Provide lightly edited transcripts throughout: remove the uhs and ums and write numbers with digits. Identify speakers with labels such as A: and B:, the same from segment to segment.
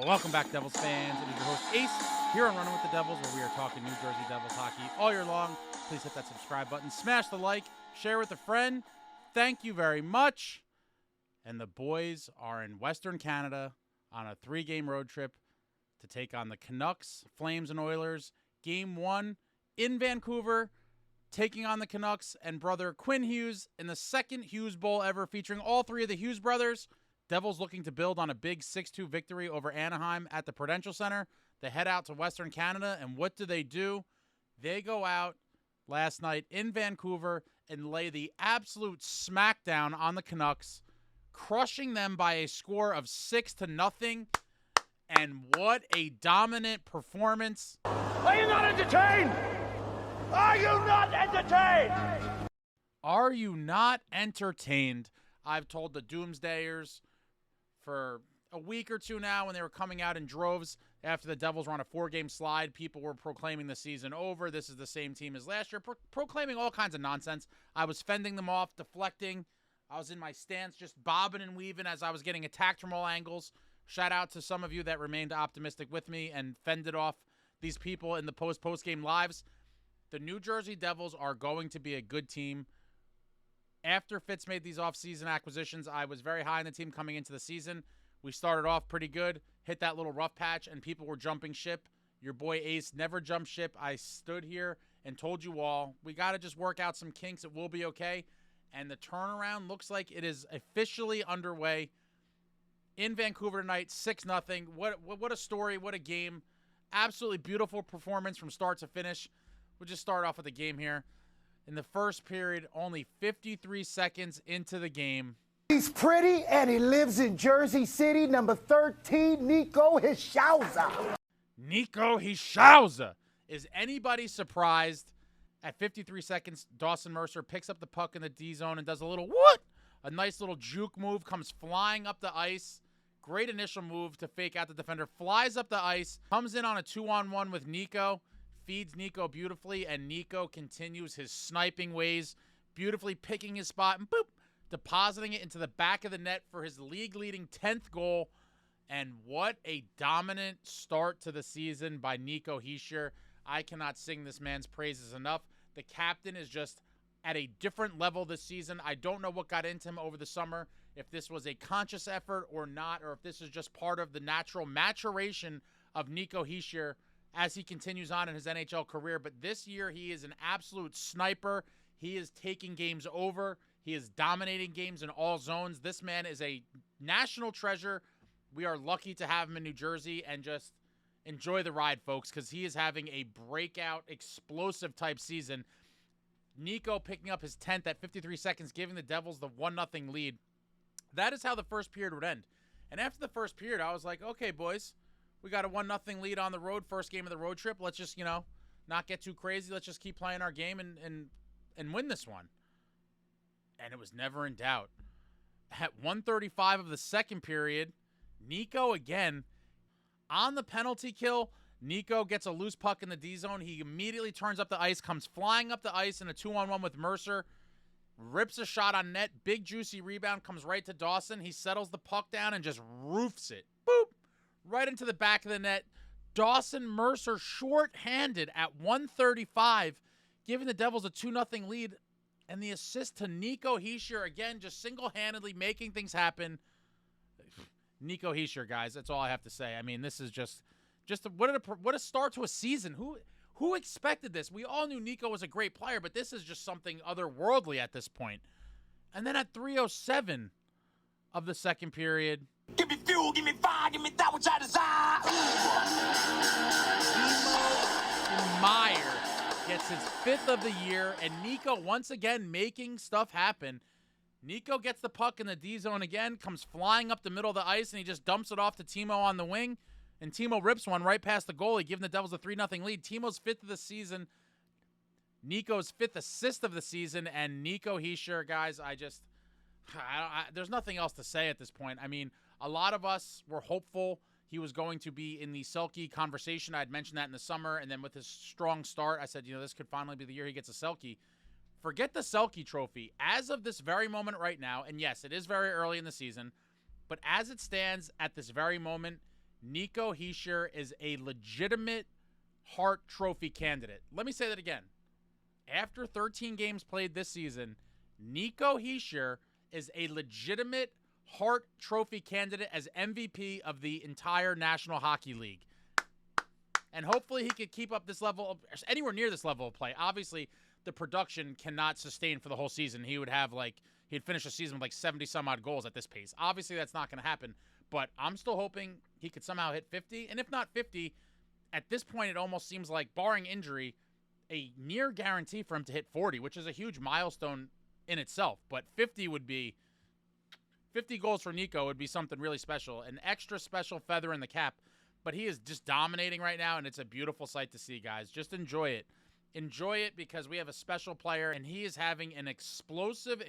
A: Well, welcome back, Devils fans. It is your host, Ace, here on Running with the Devils, where we are talking New Jersey Devils hockey all year long. Please hit that subscribe button, smash the like, share with a friend. Thank you very much. And the boys are in Western Canada on a 3-game road trip to take on the Canucks, Flames, and Oilers. Game 1 in Vancouver, taking on the Canucks and brother Quinn Hughes in the second Hughes Bowl ever, featuring all three of the Hughes brothers. Devils looking to build on a big 6-2 victory over Anaheim at the Prudential Center. They head out to Western Canada, and what do? They go out last night in Vancouver and lay the absolute smackdown on the Canucks, crushing them by a score of 6-0. And what a dominant performance.
B: Are you not entertained? Are you not entertained?
A: Are you not entertained? I've told the Doomsdayers for a week or two now, when they were coming out in droves after the Devils were on a 4-game slide, people were proclaiming the season over. This is the same team as last year, proclaiming all kinds of nonsense. I was fending them off, deflecting. I was in my stance, just bobbing and weaving as I was getting attacked from all angles. Shout out to some of you that remained optimistic with me and fended off these people in the post-game lives. The New Jersey Devils are going to be a good team. After Fitz made these offseason acquisitions, I was very high on the team coming into the season. We started off pretty good, hit that little rough patch, and people were jumping ship. Your boy Ace never jumped ship. I stood here and told you all, we got to just work out some kinks. It will be okay. And the turnaround looks like it is officially underway in Vancouver tonight, 6-0. What a story, what a game. Absolutely beautiful performance from start to finish. We'll just start off with the game here. In the first period, only 53 seconds into the game.
C: He's pretty, and he lives in Jersey City. Number 13, Nico Hischier.
A: Nico Hischier. Is anybody surprised? At 53 seconds, Dawson Mercer picks up the puck in the D zone and does a little what? A nice little juke move, comes flying up the ice. Great initial move to fake out the defender. Flies up the ice, comes in on a 2-on-1 with Nico. Feeds Nico beautifully, and Nico continues his sniping ways, beautifully picking his spot and boop, depositing it into the back of the net for his league-leading 10th goal. And what a dominant start to the season by Nico Hischier. I cannot sing this man's praises enough. The captain is just at a different level this season. I don't know what got into him over the summer, if this was a conscious effort or not, or if this is just part of the natural maturation of Nico Hischier as he continues on in his NHL career. But this year, he is an absolute sniper. He is taking games over. He is dominating games in all zones. This man is a national treasure. We are lucky to have him in New Jersey, and just enjoy the ride, folks, because he is having a breakout, explosive type season. Nico picking up his 10th at 53 seconds, giving the Devils the 1-0 lead. That is how the first period would end. And after the first period, I was like, okay, boys, we got a 1-0 lead on the road, first game of the road trip. Let's just, not get too crazy. Let's just keep playing our game and win this one. And it was never in doubt. At 1:35 of the second period, Nico again on the penalty kill. Nico gets a loose puck in the D zone. He immediately turns up the ice, comes flying up the ice in a 2-on-1 with Mercer. Rips a shot on net. Big juicy rebound, comes right to Dawson. He settles the puck down and just roofs it. Boop! Right into the back of the net. Dawson Mercer short-handed at 1:35, giving the Devils a 2-0 lead. And the assist to Nico Hischier, again, just single-handedly making things happen. Nico Hischier, guys, that's all I have to say. I mean, this is just what a start to a season. Who expected this? We all knew Nico was a great player, but this is just something otherworldly at this point. And then at 3:07 of the second period,
B: Give me fuel, give me fire, give me that which I desire.
A: Timo Meier gets his 5th of the year, and Nico once again making stuff happen. Nico gets the puck in the D zone again, comes flying up the middle of the ice, and he just dumps it off to Timo on the wing. And Timo rips one right past the goalie, giving the Devils a 3-0 lead. Timo's 5th of the season. Nico's 5th assist of the season. And Nico Hischier, guys, there's nothing else to say at this point. I mean, a lot of us were hopeful he was going to be in the Selke conversation. I had mentioned that in the summer. And then with his strong start, I said, this could finally be the year he gets a Selke. Forget the Selke trophy. As of this very moment right now, and yes, it is very early in the season, but as it stands at this very moment, Nico Hischier is a legitimate Hart Trophy candidate. Let me say that again. After 13 games played this season, Nico Hischier is a legitimate Hart Trophy candidate as MVP of the entire National Hockey League. And hopefully he could keep up this level, anywhere near this level of play. Obviously, the production cannot sustain for the whole season. He'd finish the season with like 70-some-odd goals at this pace. Obviously, that's not going to happen. But I'm still hoping he could somehow hit 50. And if not 50, at this point, it almost seems like, barring injury, a near guarantee for him to hit 40, which is a huge milestone in itself. But 50 goals for Nico would be something really special, an extra special feather in the cap. But he is just dominating right now, and it's a beautiful sight to see, guys. Just enjoy it. Enjoy it because we have a special player, and he is having an explosive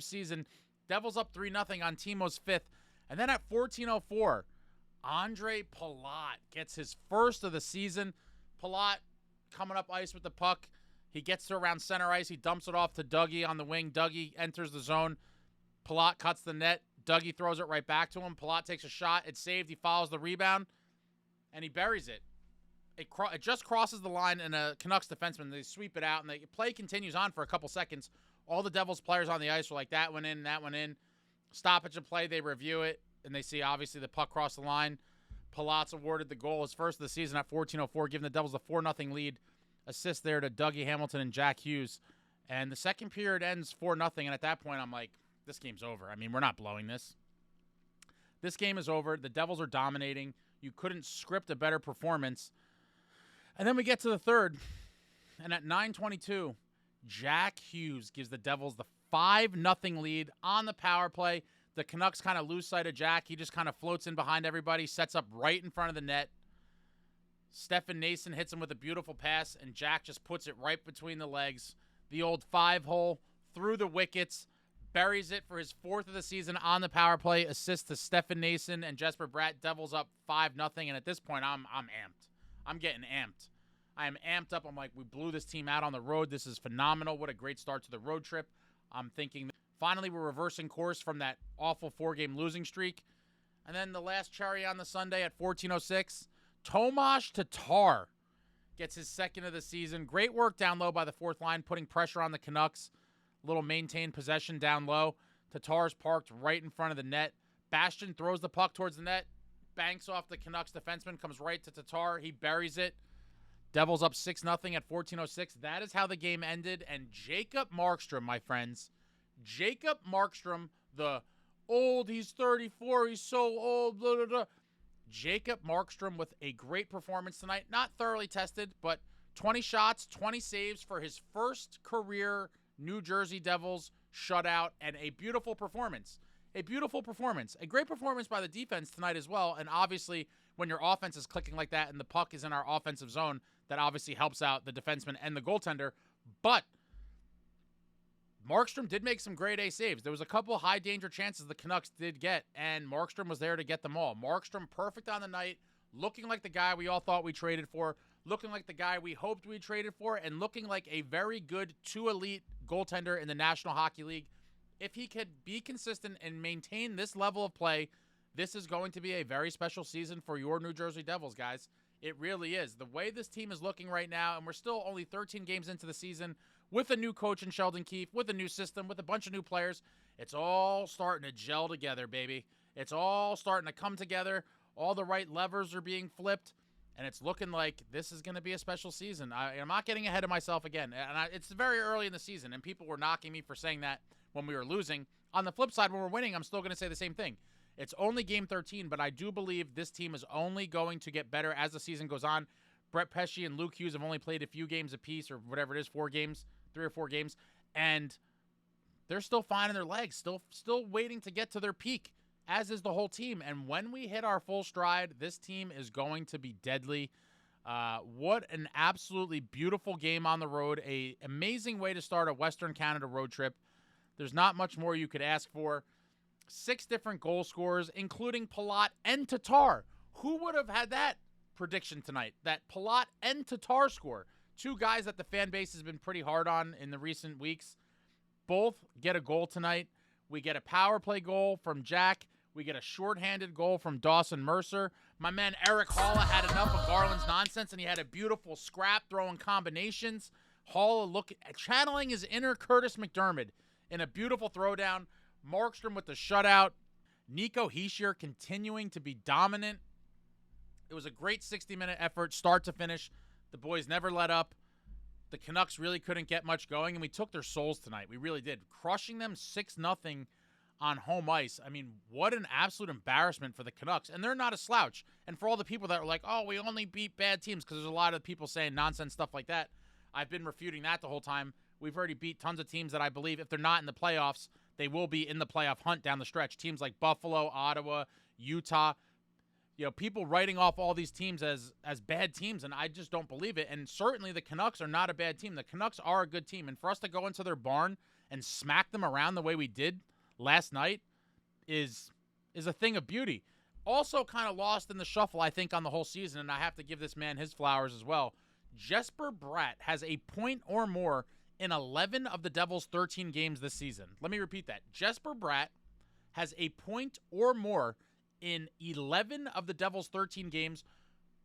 A: season. Devils up 3-0 on Timo's 5th. And then at 14:04, Ondrej Palat gets his first of the season. Palat coming up ice with the puck. He gets to around center ice. He dumps it off to Dougie on the wing. Dougie enters the zone. Palat cuts the net. Dougie throws it right back to him. Palat takes a shot. It's saved. He follows the rebound, and he buries it. It just crosses the line, and a Canucks defenseman, they sweep it out, and the play continues on for a couple seconds. All the Devils players on the ice are like, that one in, that one in. Stoppage of play, they review it, and they see, obviously, the puck cross the line. Palat's awarded the goal, his first of the season at 14:04, giving the Devils a 4-0 lead. Assist there to Dougie Hamilton and Jack Hughes. And the second period ends 4-0, and at that point, I'm like, this game's over. I mean, we're not blowing this. This game is over. The Devils are dominating. You couldn't script a better performance. And then we get to the third, and at 9:22, Jack Hughes gives the Devils the 5-0 lead on the power play. The Canucks kind of lose sight of Jack. He just kind of floats in behind everybody, sets up right in front of the net. Stefan Nason hits him with a beautiful pass, and Jack just puts it right between the legs. The old 5-hole through the wickets, buries it for his 4th of the season on the power play. Assist to Stefan Nason and Jesper Bratt. Devils up 5-0, and at this point, I'm amped. I'm getting amped. I am amped up. I'm like, we blew this team out on the road. This is phenomenal. What a great start to the road trip. I'm thinking finally we're reversing course from that awful 4-game losing streak. And then the last cherry on the Sunday at 14:06, Tomas Tatar gets his 2nd of the season. Great work down low by the 4th line, putting pressure on the Canucks. Little maintained possession down low. Tatar's parked right in front of the net. Bastian throws the puck towards the net. Banks off the Canucks defenseman, comes right to Tatar. He buries it. Devils up 6-0 at 14:06. That is how the game ended. And Jacob Markstrom, my friends. Jacob Markstrom, he's 34, he's so old, blah, blah, blah. Jacob Markstrom with a great performance tonight. Not thoroughly tested, but 20 shots, 20 saves for his first career New Jersey Devils shutout, and a beautiful performance. A beautiful performance. A great performance by the defense tonight as well, and obviously when your offense is clicking like that and the puck is in our offensive zone, that obviously helps out the defenseman and the goaltender. But Markstrom did make some grade A saves. There was a couple high danger chances the Canucks did get, and Markstrom was there to get them all. Markstrom perfect on the night, looking like the guy we all thought we traded for, looking like the guy we hoped we traded for, and looking like a very good 2 elite goaltender in the National Hockey League. If he could be consistent and maintain this level of play, this is going to be a very special season for your New Jersey Devils, guys. It really is. The way this team is looking right now, and we're still only 13 games into the season, with a new coach in Sheldon Keefe, with a new system, with a bunch of new players, it's all starting to gel together, baby. It's all starting to come together. All the right levers are being flipped, and it's looking like this is going to be a special season. I'm not getting ahead of myself again. And it's very early in the season, and people were knocking me for saying that when we were losing. On the flip side, when we're winning, I'm still going to say the same thing. It's only game 13, but I do believe this team is only going to get better as the season goes on. Brett Pesce and Luke Hughes have only played a few games apiece, or whatever it is, 4 games, 3 or 4 games, and they're still finding their legs, still waiting to get to their peak, as is the whole team. And when we hit our full stride, this team is going to be deadly. What an absolutely beautiful game on the road. An amazing way to start a Western Canada road trip. There's not much more you could ask for. 6 different goal scorers, including Palat and Tatar. Who would have had that prediction tonight, that Palat and Tatar score? 2 guys that the fan base has been pretty hard on in the recent weeks. Both get a goal tonight. We get a power play goal from Jack. We get a shorthanded goal from Dawson Mercer. My man Erik Haula had enough of Garland's nonsense, and he had a beautiful scrap throwing combinations. Haula channeling his inner Curtis McDermott in a beautiful throwdown. Markstrom with the shutout. Nico Hischier continuing to be dominant. It was a great 60-minute effort, start to finish. The boys never let up. The Canucks really couldn't get much going, and we took their souls tonight. We really did. Crushing them 6-0 on home ice. I mean, what an absolute embarrassment for the Canucks. And they're not a slouch. And for all the people that are like, oh, we only beat bad teams, because there's a lot of people saying nonsense stuff like that. I've been refuting that the whole time. We've already beat tons of teams that I believe, if they're not in the playoffs, they will be in the playoff hunt down the stretch. Teams like Buffalo, Ottawa, Utah. You know, people writing off all these teams as bad teams, and I just don't believe it. And certainly the Canucks are not a bad team. The Canucks are a good team. And for us to go into their barn and smack them around the way we did last night is a thing of beauty. Also kind of lost in the shuffle, I think, on the whole season, and I have to give this man his flowers as well. Jesper Bratt has a point or more in 11 of the Devils' 13 games this season. Let me repeat that. Jesper Bratt has a point or more in 11 of the Devils' 13 games.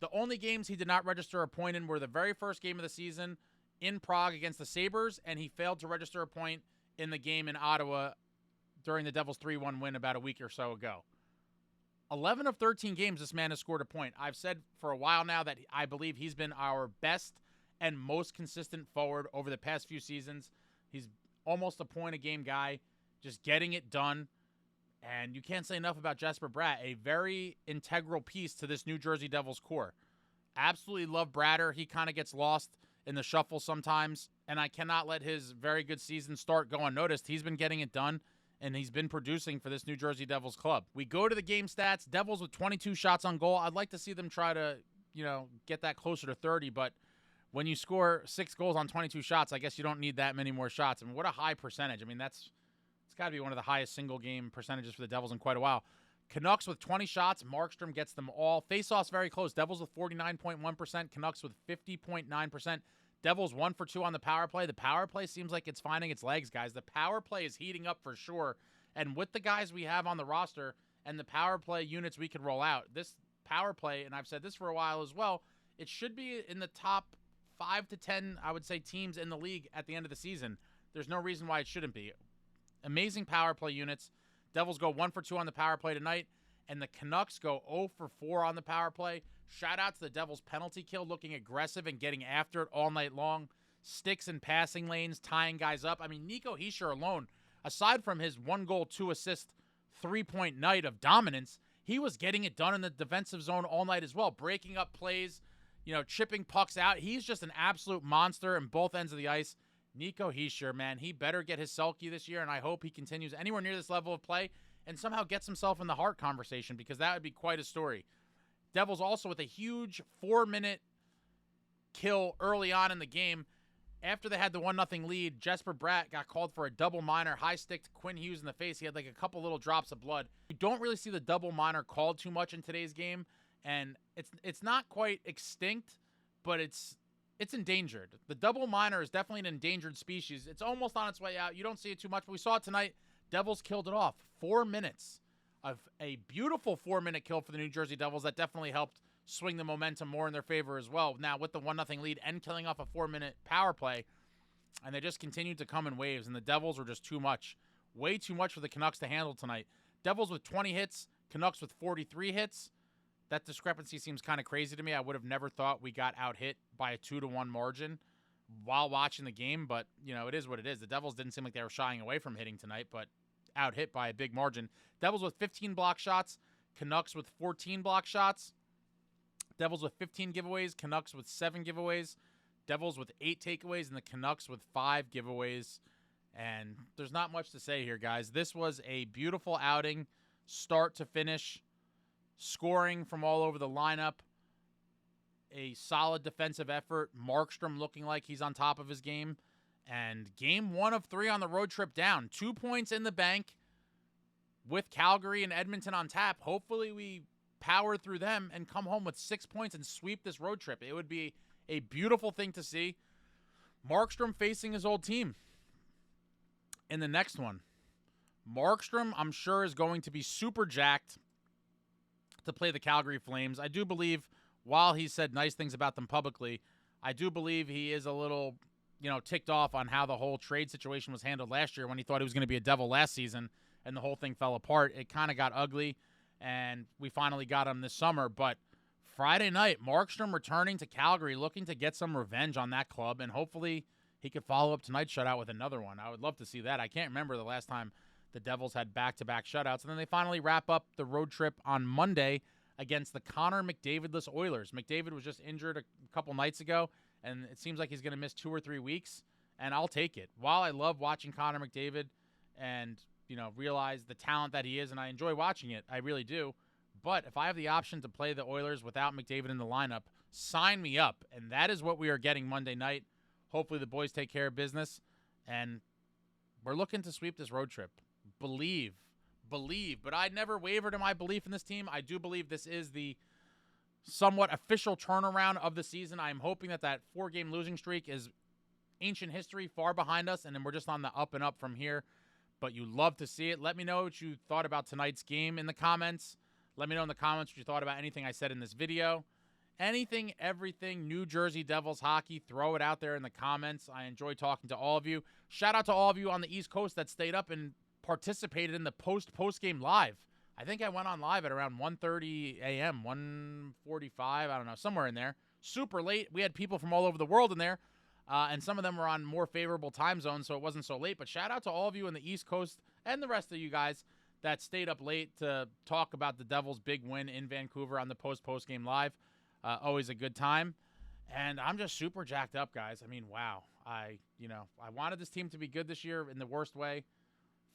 A: The only games he did not register a point in were the very first game of the season in Prague against the Sabres, and he failed to register a point in the game in Ottawa during the Devils' 3-1 win about a week or so ago. 11 of 13 games, this man has scored a point. I've said for a while now that I believe he's been our best and most consistent forward over the past few seasons. He's almost a point-a-game guy, just getting it done. And you can't say enough about Jesper Bratt, a very integral piece to this New Jersey Devils core. Absolutely love Bratter. He kind of gets lost in the shuffle sometimes, and I cannot let his very good season start go unnoticed. He's been getting it done, and he's been producing for this New Jersey Devils club. We go to the game stats. Devils with 22 shots on goal. I'd like to see them try to, get that closer to 30, but when you score 6 goals on 22 shots, I guess you don't need that many more shots. I mean, what a high percentage. I mean, it's got to be one of the highest single-game percentages for the Devils in quite a while. Canucks with 20 shots. Markstrom gets them all. Face-offs very close. Devils with 49.1%. Canucks with 50.9%. Devils 1 for 2 on the power play. The power play seems like it's finding its legs, guys. The power play is heating up for sure. And with the guys we have on the roster and the power play units we could roll out, this power play, and I've said this for a while as well, it should be in the top 5 to 10, I would say, teams in the league at the end of the season. There's no reason why it shouldn't be. Amazing power play units. Devils go 1 for 2 on the power play tonight, and the Canucks go 0 for 4 on the power play. Shout out to the Devils' penalty kill, looking aggressive and getting after it all night long. Sticks in passing lanes, tying guys up. I mean, Nico Hischier alone, aside from his 1 goal, 2 assist, 3-point night of dominance, he was getting it done in the defensive zone all night as well, breaking up plays, chipping pucks out. He's just an absolute monster in both ends of the ice. Nico Hischier, man, he better get his Selke this year, and I hope he continues anywhere near this level of play and somehow gets himself in the Hart conversation, because that would be quite a story. Devils also with a huge 4-minute kill early on in the game. After they had the 1-0 lead, Jesper Bratt got called for a double minor, high-sticked Quinn Hughes in the face. He had like a couple little drops of blood. You don't really see the double minor called too much in today's game, and it's not quite extinct, but it's endangered. The double minor is definitely an endangered species. It's almost on its way out. You don't see it too much, but we saw it tonight. Devils killed it off. 4 minutes of a beautiful 4-minute kill for the New Jersey Devils that definitely helped swing the momentum more in their favor as well. Now with the 1-0 lead and killing off a 4-minute power play, and they just continued to come in waves, and the Devils were just too much. Way too much for the Canucks to handle tonight. Devils with 20 hits, Canucks with 43 hits. That discrepancy seems kind of crazy to me. I would have never thought we got out-hit by a 2-1 margin while watching the game, but, it is what it is. The Devils didn't seem like they were shying away from hitting tonight, but out-hit by a big margin. Devils with 15 block shots, Canucks with 14 block shots. Devils with 15 giveaways, Canucks with 7 giveaways. Devils with 8 takeaways, and the Canucks with 5 giveaways. And there's not much to say here, guys. This was a beautiful outing, start to finish. Scoring from all over the lineup. A solid defensive effort. Markstrom looking like he's on top of his game. And game 1 of 3 on the road trip down. 2 points in the bank with Calgary and Edmonton on tap. Hopefully we power through them and come home with 6 points and sweep this road trip. It would be a beautiful thing to see. Markstrom facing his old team in the next one. Markstrom, I'm sure, is going to be super jacked to play the Calgary Flames. I do believe, while he said nice things about them publicly, I do believe he is a little, ticked off on how the whole trade situation was handled last year when he thought he was going to be a Devil last season and the whole thing fell apart. It kind of got ugly, and we finally got him this summer. But Friday night, Markstrom returning to Calgary, looking to get some revenge on that club, and hopefully he could follow up tonight's shutout with another one. I would love to see that. I can't remember the last time the Devils had back-to-back shutouts. And then they finally wrap up the road trip on Monday against the Connor McDavidless Oilers. McDavid was just injured a couple nights ago, and it seems like he's going to miss 2 or 3 weeks, and I'll take it. While I love watching Connor McDavid and, realize the talent that he is, and I enjoy watching it, I really do, but if I have the option to play the Oilers without McDavid in the lineup, sign me up. And that is what we are getting Monday night. Hopefully the boys take care of business, and we're looking to sweep this road trip. Believe. But I never wavered in my belief in this team. I do believe this is the somewhat official turnaround of the season. I'm hoping that 4-game losing streak is ancient history, far behind us, and then we're just on the up and up from here. But you love to see it. Let me know what you thought about tonight's game in the comments. Let me know in the comments what you thought about anything I said in this video. Anything, everything, New Jersey Devils hockey, throw it out there in the comments. I enjoy talking to all of you. Shout out to all of you on the East Coast that stayed up and participated in the post-game live. I think I went on live at around 1:30 a.m., 1:45, I don't know, somewhere in there. Super late. We had people from all over the world in there, and some of them were on more favorable time zones, so it wasn't so late. But shout out to all of you on the East Coast and the rest of you guys that stayed up late to talk about the Devils' big win in Vancouver on the post-game live. Always a good time. And I'm just super jacked up, guys. I mean, wow. I wanted this team to be good this year in the worst way.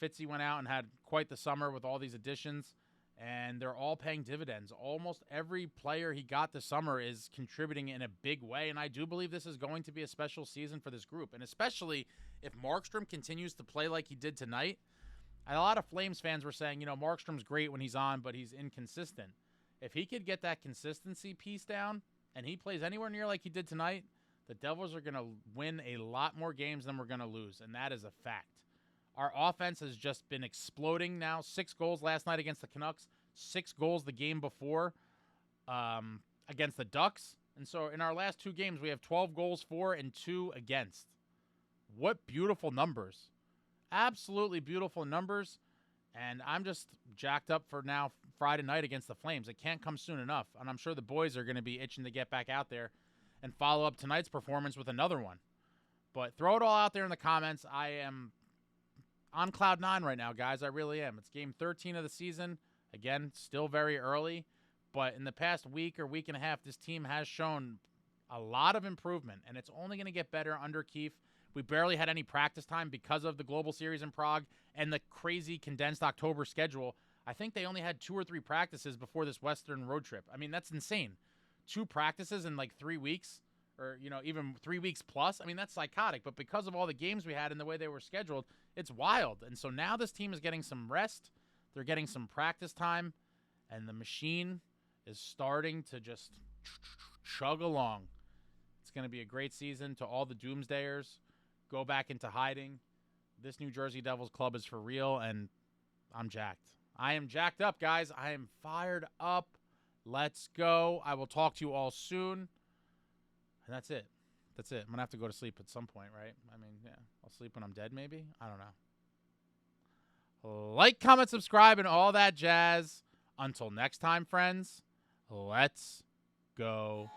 A: Fitzy went out and had quite the summer with all these additions, and they're all paying dividends. Almost every player he got this summer is contributing in a big way, and I do believe this is going to be a special season for this group, and especially if Markstrom continues to play like he did tonight. A lot of Flames fans were saying, Markstrom's great when he's on, but he's inconsistent. If he could get that consistency piece down and he plays anywhere near like he did tonight, the Devils are going to win a lot more games than we're going to lose, and that is a fact. Our offense has just been exploding now. 6 goals last night against the Canucks, 6 goals the game before against the Ducks. And so in our last 2 games, we have 12 goals for and 2 against. What beautiful numbers. Absolutely beautiful numbers. And I'm just jacked up for now Friday night against the Flames. It can't come soon enough. And I'm sure the boys are going to be itching to get back out there and follow up tonight's performance with another one. But throw it all out there in the comments. I am on cloud 9 right now, guys. I really am. It's game 13 of the season. Again, still very early. But in the past week or week and a half, this team has shown a lot of improvement. And it's only going to get better under Keefe. We barely had any practice time because of the Global Series in Prague and the crazy condensed October schedule. I think they only had 2 or 3 practices before this Western road trip. I mean, that's insane. 2 practices in like 3 weeks or, even 3 weeks plus. I mean, that's psychotic. But because of all the games we had and the way they were scheduled, it's wild. And so now this team is getting some rest. They're getting some practice time. And the machine is starting to just chug along. It's going to be a great season. To all the doomsdayers, go back into hiding. This New Jersey Devils club is for real, and I'm jacked. I am jacked up, guys. I am fired up. Let's go. I will talk to you all soon. And that's it. That's it. I'm going to have to go to sleep at some point, right? I mean, yeah. I'll sleep when I'm dead, maybe? I don't know. Like, comment, subscribe, and all that jazz. Until next time, friends, let's go.